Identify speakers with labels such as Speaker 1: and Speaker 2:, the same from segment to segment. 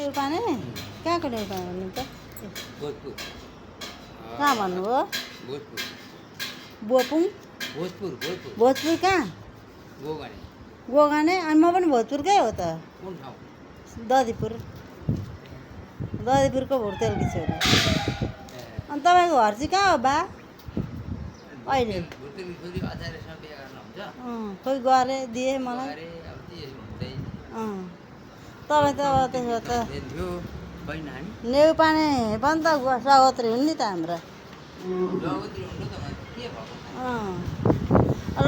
Speaker 1: नेउपाने कहाँको नेउपाने भन्नु त
Speaker 2: भोजपुर
Speaker 1: कहाँ भन्नुभयो
Speaker 2: भोजपुर
Speaker 1: बोपुङ
Speaker 2: भोजपुर भोजपुर
Speaker 1: भोजपुर कहाँ
Speaker 2: गोगाने
Speaker 1: गोगाने अनि म पनि भोजपुरकै हो त
Speaker 2: कुन ठाउँ
Speaker 1: दधिपुरको भुर्तेलकी छोरी अनि तपाईँको घर चाहिँ कहाँ हो बा अहिले
Speaker 2: भुर्तेलकी छोरी आचार्यसँग बिहा गर्नुहुन्छ
Speaker 1: खोइ गरे दिए मलाई
Speaker 2: अरे अब के हुँदैन
Speaker 1: तपाईँ त अब त्यसो त
Speaker 2: थियो बहिनी नानी
Speaker 1: नेउपाने पनि त सगोत्री हुन् नि त हाम्रा
Speaker 2: जगत्री हुनु त के भएको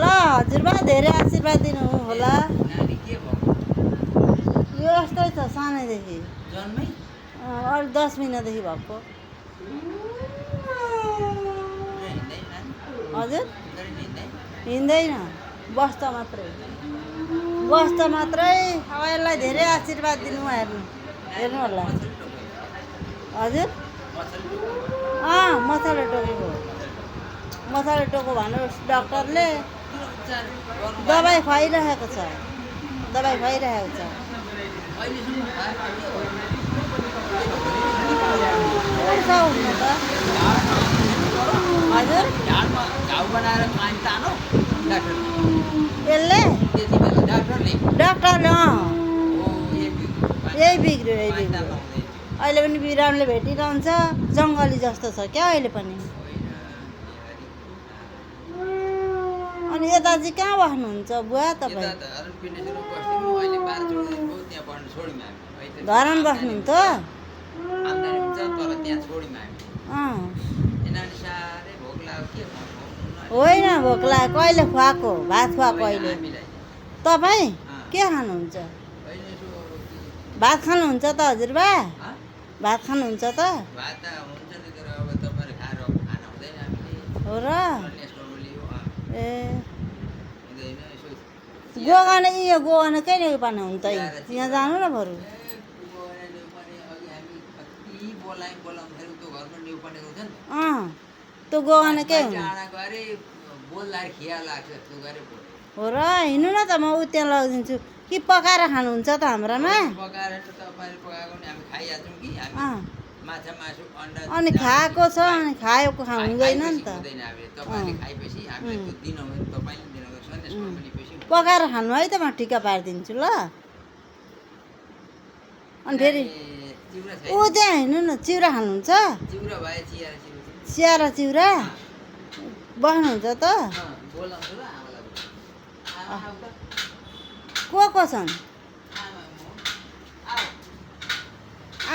Speaker 1: ल हजुरबा धेरै आशीर्वाद दिनु होला
Speaker 2: नानी के भएको
Speaker 1: यो यस्तै छ सानैदेखि
Speaker 2: जन्मै
Speaker 1: अलिक 10 महिनादेखि भएको
Speaker 2: हिँड्दैन नानी
Speaker 1: हजुर
Speaker 2: बिस्तारै हिँड्दैन
Speaker 1: हिँड्दैन बस्छ मात्रै अब यसलाई धेरै आशीर्वाद दिनु हेर्नु होला हजुर मसाले टोकेको भनेर डक्टरले दबाई खुवाइरहेको छ उठ्छ उठ्नु त हजुर
Speaker 2: घाउ बनाएर पानी तानो
Speaker 1: यसले
Speaker 2: त्यति बेला
Speaker 1: डाक्टरले यही बिग्रियो
Speaker 2: होइन
Speaker 1: अहिले पनि बिराउनले भेटिरहन्छ जङ्गली जस्तो छ क्या अहिले पनि अनि यता चाहिँ कहाँ बस्नुहुन्छ बुवा तपाईँ घरमा बस्नुहुन्छ
Speaker 2: आम्दानी हुन्छ तर त्यहाँ छोड्यौँ हामी यिनीहरूले साह्रै भोक लाग्यो के
Speaker 1: होइन भोक लाग्यो कहिले खुवाएको भात खुवाएको अहिले
Speaker 2: हामीलाई
Speaker 1: तपाईँ के खानुहुन्छ
Speaker 2: अहिले यसो
Speaker 1: भात खानुहुन्छ त हजुरबा
Speaker 2: हँ?
Speaker 1: भात खानुहुन्छ त
Speaker 2: भात त हुन्छ नि तर अब तपाईँले खाएर खाना हुँदैन हामीले
Speaker 1: हो र
Speaker 2: नेसनल लियो
Speaker 1: ए
Speaker 2: हुँदैन यसो
Speaker 1: गोगाने कहिले पानी हुन्छ त यहाँ जानु न बरु
Speaker 2: अघि हामी कति बोलाउँदाखेरि त्यो घरमा न्यु पनेको हुन्छ नि
Speaker 1: त्यो गोगाने के हुनु
Speaker 2: डाँडा गरे बोल्दाखेरि खिया लाग्छ त्यो गरे
Speaker 1: हो र हिँड्नु न त म उ त्यहाँ लगिदिन्छु कि पकाएर खानुहुन्छ त हाम्रामा
Speaker 2: पकाएर तपाईँले पकाएको नि हामी खाइहाल्छौँ कि हामी माछा मासु अन्डा
Speaker 1: अनि खाएको छ अनि खाएको हुँदैन नि त
Speaker 2: हुँदैन हामीले तपाईँले खाएपछि हामीले त्यो दिनु तपाईँले दिनु सन्देशमा पनि पछि
Speaker 1: पकाएर खानु है त म टिका पारिदिन्छु ल अनि फेरि
Speaker 2: चिउरा छ
Speaker 1: ऊ त्यहाँ हिँड्नु न चिउरा खानुहुन्छ
Speaker 2: चिउरा भए
Speaker 1: चिया चिउरा बस्नुहुन्छ त
Speaker 2: बोलाउँछु ल आमालाई आमा आऊ त
Speaker 1: को छन्
Speaker 2: आमा म आऊ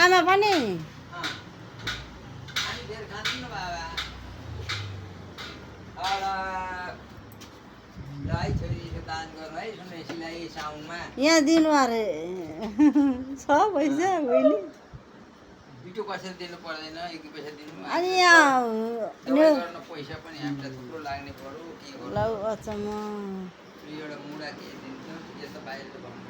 Speaker 1: आमा पनि
Speaker 2: हामी धेर खान्छौँ न बाबा ल है छोरी दान गर्नु है सुनेसीलाई साउनमा
Speaker 1: यहाँ दिनु अरे छ पैसा बहिनी
Speaker 2: बिटो कसरी दिनु पर्दैन एक पैसा दिनु
Speaker 1: अनि यहाँ
Speaker 2: दबाई गर्न पैसा पनि हामीलाई थुप्रो लाग्ने पर्यो के गर्नु
Speaker 1: ल अच्छा म
Speaker 2: एउटा मुढा के दिन्छ यता बाहिर भन्नु